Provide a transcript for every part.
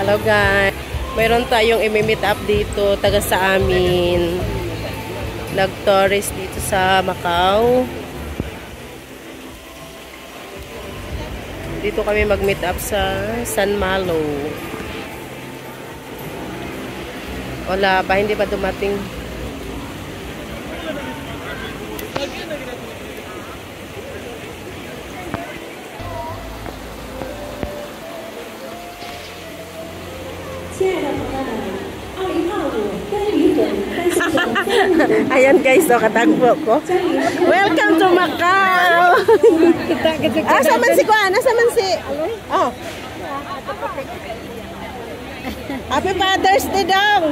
Hello guys. Mayroon tayong i-meet up dito, taga sa amin. Nag-tourist dito sa Macau. Dito kami mag-meet up sa San Malo. Wala pa, hindi pa dumating. Ayan guys, so katagpo ko. Welcome to Macau. Asa man si Kuan? Asa man si? Oh. Happy Father's Day daw.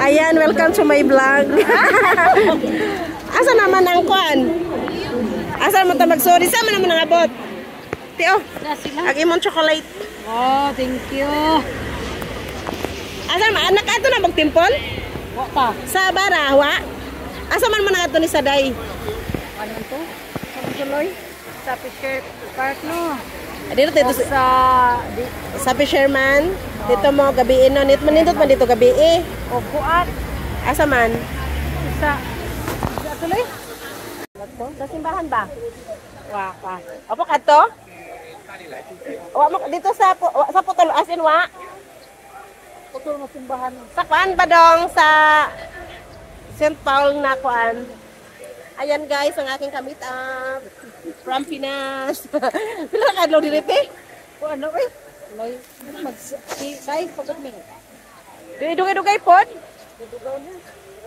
Ayan, welcome to my vlog. Asa naman ang Kuan? Asa man ta mag-sorry? Sama naman ang abot. Tio, agi mong chocolate. Oh, thank you. Asa man anak ato na magtimpol? Wata. Sa Barawa. Asa man man ato ni Saday? Ano to? Sa Tuloy? Sa Fisher Park no. Dito sa Fisherman. Dito mo gabi no, nindot man dito gabi eh. O buat. Asa man? Sa Tuloy? Sa simbahan ba? Wa pa. Opo kadto? Wa mo dito sa Putol asin wa. Putol mo simbahan. Sa kuan ba dong sa St. Paul na kuan? Ayan guys, ang aking kamit up from Pinas. Pila ka adlaw direte? O ano eh? Loy, mag-say pagod mi. Dugay-dugay pod? Dugaw na.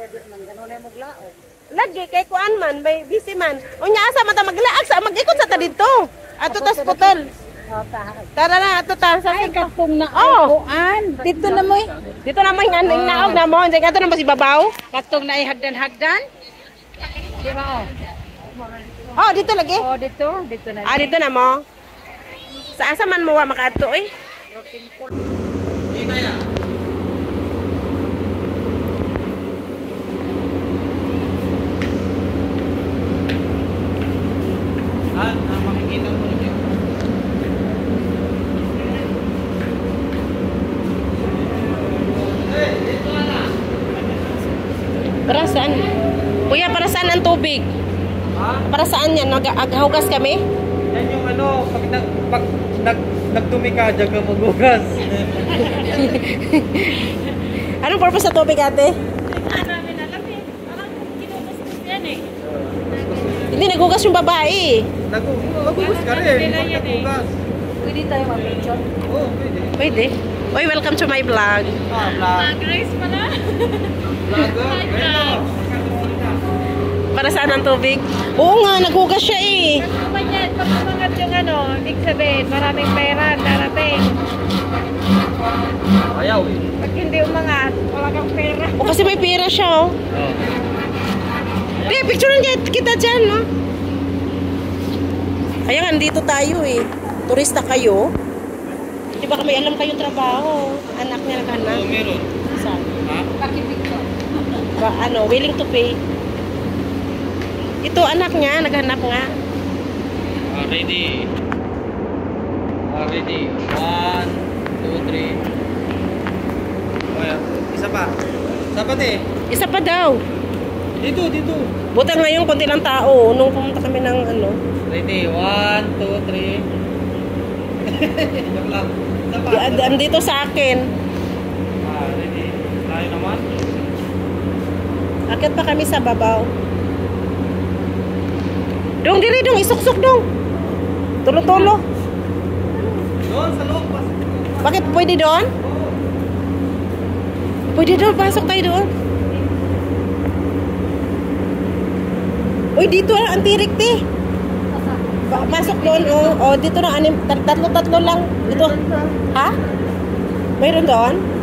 Ready man ganon ay maglaog. Lagi kay kuan man, may busy man. Unya asa man ta maglaag sa mag-ikot sa ta dito. Ato tas putol. Tara na, ato ta. Ay, katong na oh. kuan. Dito na mo eh. Dito na mo nga naog na mo. Diyan ato na ba si babaw? Katong na hagdan-hagdan. Di ba oh? Oh, dito lagi. Oh, dito. Dito na. Ah, dito na mo. Sa asa man mo wa makaato eh? Makikita mo rin yun. Para saan? Kuya, para saan ang tubig? Ha? Para saan yan? Naghugas kami? Yan yung ano, pag nagdumi ka, dyan ka maghugas. Anong purpose sa tubig, ate? namin alam eh. Parang kinugas yan eh. Hindi, naghugas yung babae. Maghugas ka rin. Maghugas. Pwede tayo mag-picture? Oo, pwede. Pwede. Uy, welcome to my vlog. Vlog. Grace pala. Vlogger. Para saan ang tubig? Oo nga, naghugas siya eh. Pag umangat yung ano, ibig sabihin, maraming pera, darating. Ayaw eh. Pag hindi umangat, wala kang pera. O kasi may pera siya oh. Hindi, picturean kita dyan no? Ayan, dito tayo eh. Turista kayo. Di ba kami alam kayong trabaho? Anak niya naghanap. Oo, meron. Saan? Ha? Pakipicture. Willing to pay. Ito, anak niya, naghanap nga. Ready. Ready. 1, 2, 3. Isa pa. Dapat eh. Isa pa daw. Dito. Buta ngayon, konti lang tao. Nung pumunta kami ng ano. Ready. 1, 2, 3. Joke lang. Isa pa. Andito sa akin. Ready. Tayo naman. Akit pa kami sa babaw. Dong, diri dong. Isuksok dong. Tulo-tulo. Doon sa loob. Bakit pwede doon? Pwede doon. Pasok tayo doon. Uy, dito ang tirik te. Pasok doon. O, dito na. Tatlo lang. Dito. Ha? Mayroon doon?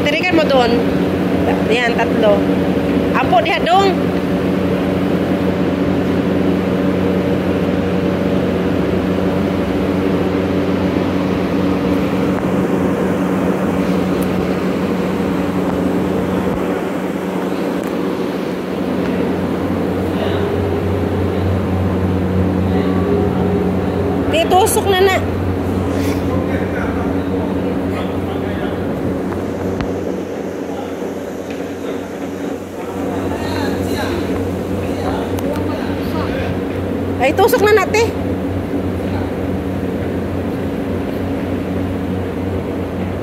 Tirikan mo doon. Yan, 3. Apo diha dong. Tusok na na. Ay, tusok na natin.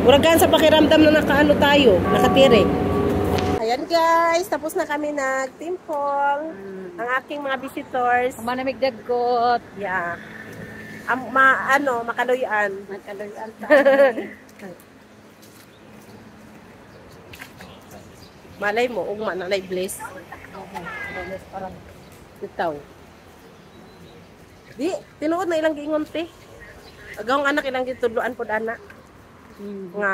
Uragan sa pakiramdam na nakaano tayo, nakatiri. Ayan guys, tapos na kami nag-temple. Ang aking mga visitors. Manamig dagot. Yeah. Makaluyan. Makaluyan. Malay mo, ugma na bless. Parang Itaw. Di, tinuod na ilang giingon te. Agawang anak ilang gitudloan pod ana. Nga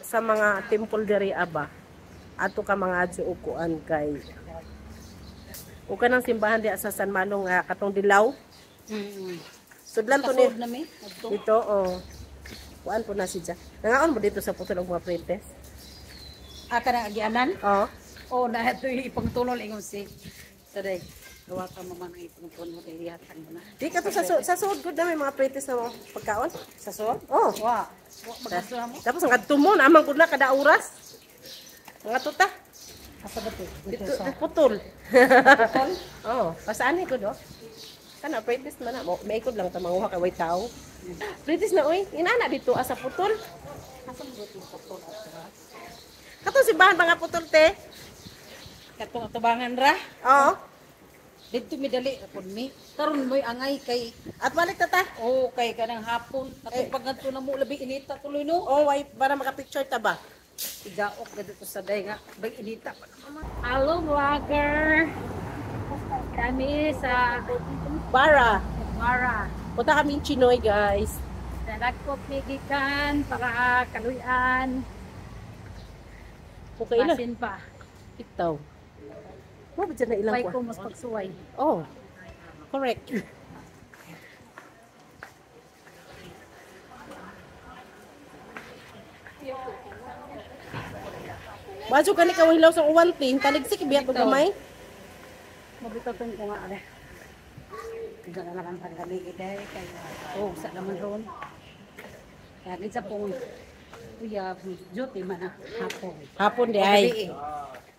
sa mga temple diri aba. Ato ka mga adyo ukuan kay. O kanang simbahan di sa San Malo nga katong dilaw. Sudlan to ni. Dito kuan po na si Ja. Nangaon mo dito sa putol og mga princess. Aka na agianan? Oo. Oh, na ito yung ipangtulol ingon si Saday. Gawa ka mama ng ipangtulol mo kay hatang mo na. Di ka to sa suod gud na may mga princess na pagkaon. Sa suod? Oh. Wa. Magasura mo? Tapos ang adto naman gud na kada oras. Mga tuta. Asa ba ito? Dito putol. Putol? Oh, pasaan ko do. Kana princess man na mo, may ikod lang ta manguha kay way tao. Princess na oy, inana dito asa putol. Asa mo ito putol? Kato si bahan mga putol te. Katong atubangan ra. Oo. Dito mi dali rapon mi. Karon mo'y angay kay At balik tata. oh kay kanang hapon. Katong pagganto na mo labi inita tuloy no. Oh, way para maka-picture ta ba? Igaok na dito sa day nga. Bay inita pa naman. Hello vlogger. Kami sa Bara. Mara. Punta kami Chinoy, guys. Nagkot migikan para kaluyan. Okay na. Basin pa. Itaw. Mo ba dyan na ilang Way kwa? ko mas pagsuway. Oh. Correct. Baso ka ni kawilaw sa uwan tin, taligsik biya ko gamay. Mabitaw ko nga ale. Tiga na lang pagkaligid ay kay oh sa naman ron. Kaya gid sa pong kuya duty man na hapon. Hapon di ay.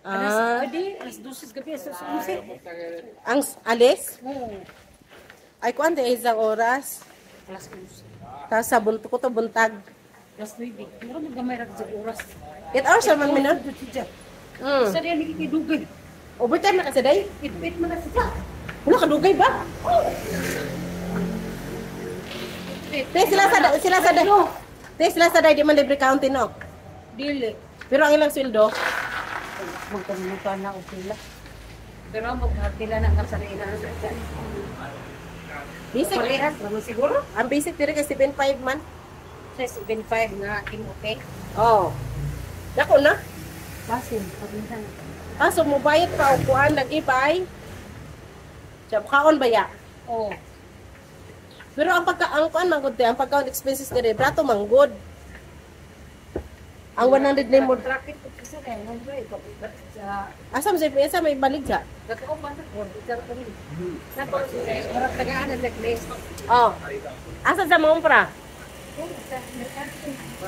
Ah, Pwede, alas 12 gabi, alas 11. ang alis? Oo, Ay kuan di ay isang oras. alas 11. Tapos sa bunto ko to buntag. Alas 9. Meron maggamay ra sa oras. 8 hours naman mina. Sa diyan nakikidugay. Overtime na kasi day. It man na siya. Wala ka dugay ba? Te sila sa day. Te sila sa day di man libre counting no. Dili. Pero ang ilang sweldo? Magkamunutan na o sila. Pero magkatila ng kasarina sa dyan. Basic. Parehas, naman siguro. Ang basic diri kay 7.5 man. Sa 7.5 nga okay. Oh. Dako na. Basin, pagminsan. So mo bayad pa og kuan lagi bay. Sa kaon ba ya? Oo. Pero ang pagkaang kuan manggod ang pagkaon expenses diri brato manggod. Ang 100 na mo. Traffic ko kasi na yung number sa Asam sa pesa may balik sa. Gatoo ba sa ko? Ito ko rin. Tapos, marang tagaan na necklace. Oh. Asa sa mga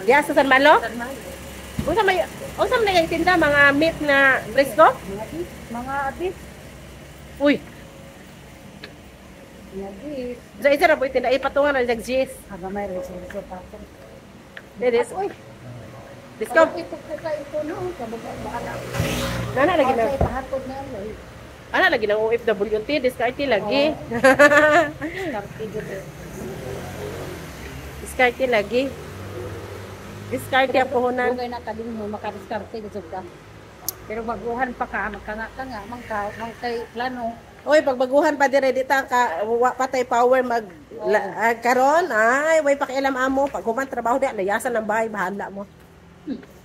Diya sa San Malo? Unsa may tinda mga meat na presko? Mga abis. Uy, Mga abis. sa isa ra po tinda ipatungan na jis. Hagamay rin sa pato. Dedis, uy. Discount. Ito ko no. Kabagay ba alam. Nana lagi na. Pahatod na ano. Ana lagi ng OFWT, diskarte lagi. Tarti dito. Diskarte lagi. Diskarte apuhunan. Bugay na kadin mo makadiskarte dito ka. Pero baguhan pa ka magkanga kay plano. Oy, pagbaguhan pa dire dita ka patay power mag karon ay way pakialam amo pag human trabaho di layasan ng bahay bahala mo.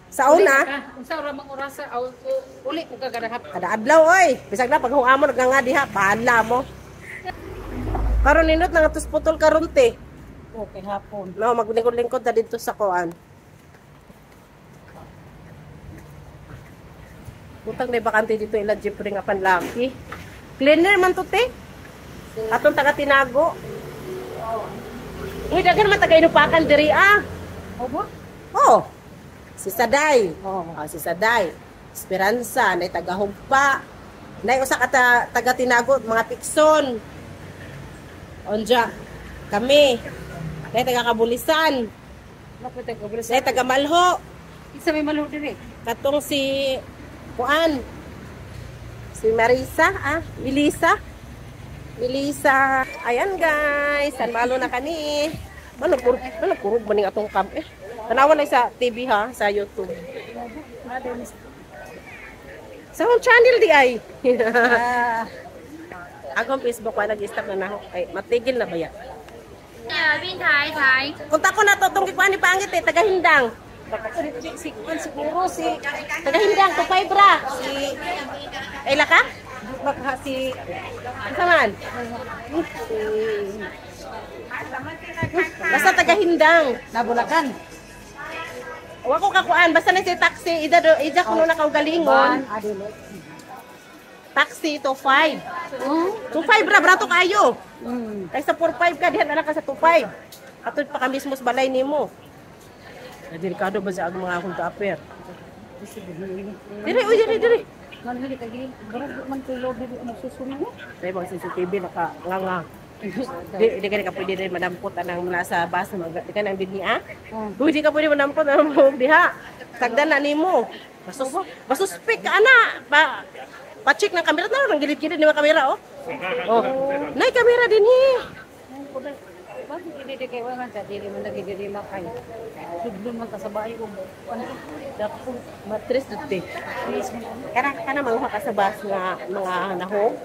Sa una, Unsa ra mang oras uli ko kagadahap. kada adlaw oy. Bisag na pag huamon nga diha, bahala mo. Karon nindot nga tus putol karon te. Okay hapon. No, maglingkod-lingkod ta dito sa kuan. Butang na bakante dito ila jeep ring apan laki. Cleaner man to te. Atong taga tinago. Uy, daghan man taga inupakan diri ah. Obo? Oh. Si Saday. Oo. Si Saday. Esperanza, nay taga Hugpa. Nay usa ka taga tinago mga Pikson. Onja. Kami. Nay taga Kabulisan. Lapit ko bro. Nay taga Malho. Isa may malo dire. Katong si Kuan. Si Marisa, Melissa. Ayan guys, San Malo na kani. Kurog maning atong camp eh. Tanawan na sa TV ha, sa YouTube. Sa akong channel di ay. Akong Facebook wala nag-stop na nako. Ay, matigil na ba ya? Bin Thái. Kunta ko na to tong ikuan ni pangit eh, taga Hindang. Siguro si Taga Hindang, tupay bra. Si Ayla ka? baka si Asa man? Basta taga Hindang. Nabulakan. Wa ko kakuan, basta na si taxi, ida ko na kaugalingon. Adilo. Taxi to 5. To 5 bra to kayo. Kay sa 4-5 ka diha na ka sa 2-5. Atod pa ka mismo sa balay nimo. Delikado ba sa mga akong kaaper? Diri. Man hali kagi, barag man tulo dili mo susunod. Dahil mga CCTV nakanganga. Di ka na pwede rin madampot anang mula sa bus. Di ka nang dinhi Di ka pwede madampot anang diha. Tagdan na nimo. Basuspek ka ana. Pa-check ng kamera na lang gilid-gilid ni mga kamera oh. Nay kamera dinhi. Bakit hindi kay wala sa dili man lagi dili makay. Sudlon man ta sa bahay ko. Dako matris dute. Kana mga ka sa bus nga mga nahog.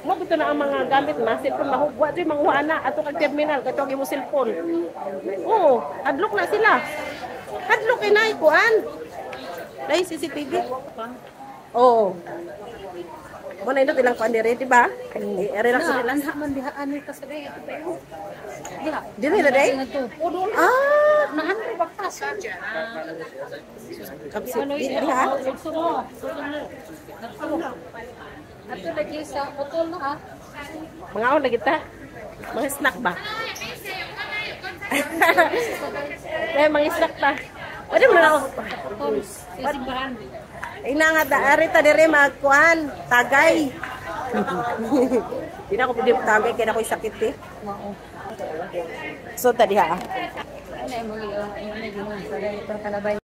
Mo bito na ang mga gamit na cellphone nahog. Wa di mga ana ato kag terminal kato gi mo cellphone. Oh, hadlok na sila. Hadlok kay nay kuan. Dai CCTV. Oh. Mo na ito ilang kuan dire, di ba? Relax. Lanha man diha ani ka sa day ito pero. Diha. Dire na day? Udol. Nahan ko baktas. Kapsi diha. Ato lagi sa botol na ha. Mga on na kita. Mga snack ba? Mga snack ta. Pwede mo na ako. Sisimbahan. Ina nga arita dire magkuan, tagay. Di na ako pwede tagay kaya ako'y sakit eh. So tadi ha. Ano mo yung sa day kalabay.